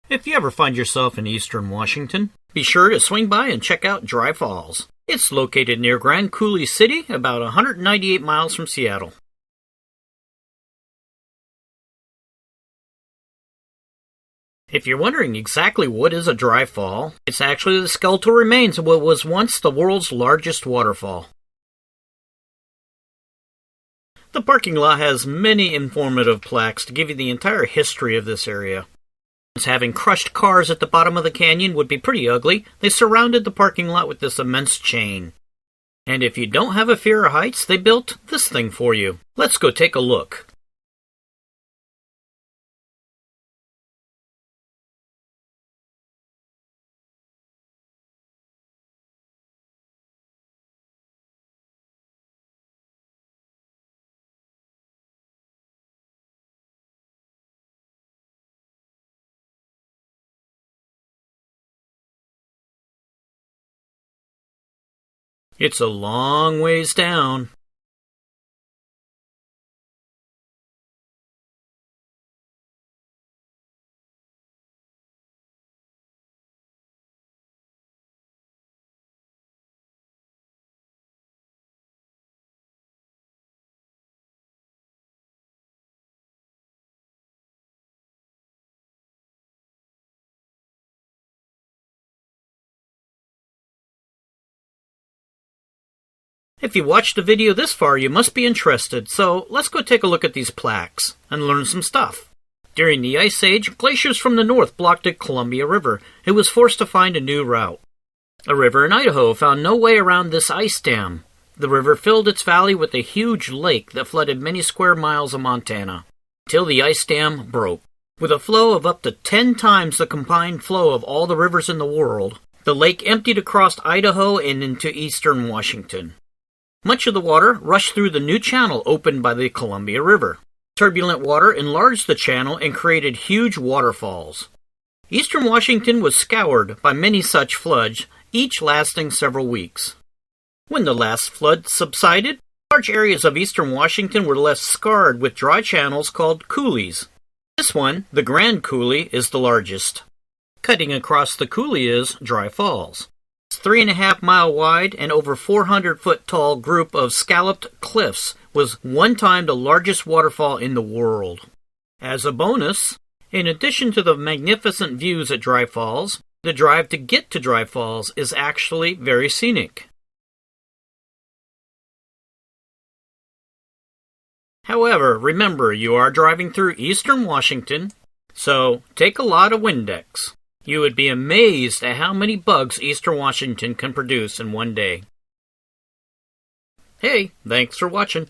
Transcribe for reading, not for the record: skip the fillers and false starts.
If you ever find yourself in eastern Washington, be sure to swing by and check out Dry Falls. It's located near Grand Coolie City, about 198 miles from Seattle. If you're wondering exactly what is a dry fall, it's actually the skeletal remains of what was once the world's largest waterfall. The parking lot has many informative plaques to give you the entire history of this area. Having crushed cars at the bottom of the canyon would be pretty ugly, they surrounded the parking lot with this immense chain. And if you don't have a fear of heights, they built this thing for you. Let's go take a look. It's a long ways down. If you watched the video this far, you must be interested, so let's go take a look at these plaques and learn some stuff. During the Ice Age, glaciers from the north blocked the Columbia River. It was forced to find a new route. A river in Idaho found no way around this ice dam. The river filled its valley with a huge lake that flooded many square miles of Montana, until the ice dam broke. With a flow of up to 10 times the combined flow of all the rivers in the world, the lake emptied across Idaho and into eastern Washington. Much of the water rushed through the new channel opened by the Columbia River. Turbulent water enlarged the channel and created huge waterfalls. Eastern Washington was scoured by many such floods, each lasting several weeks. When the last flood subsided, large areas of eastern Washington were left scarred with dry channels called coulees. This one, the Grand Coolie, is the largest. Cutting across the coulee is Dry Falls. 3.5 mile wide and over 400-foot tall group of scalloped cliffs was one time the largest waterfall in the world. As a bonus, in addition to the magnificent views at Dry Falls, the drive to get to Dry Falls is actually very scenic. However, remember you are driving through eastern Washington, so take a lot of Windex. You would be amazed at how many bugs eastern Washington can produce in one day. Hey, thanks for watching.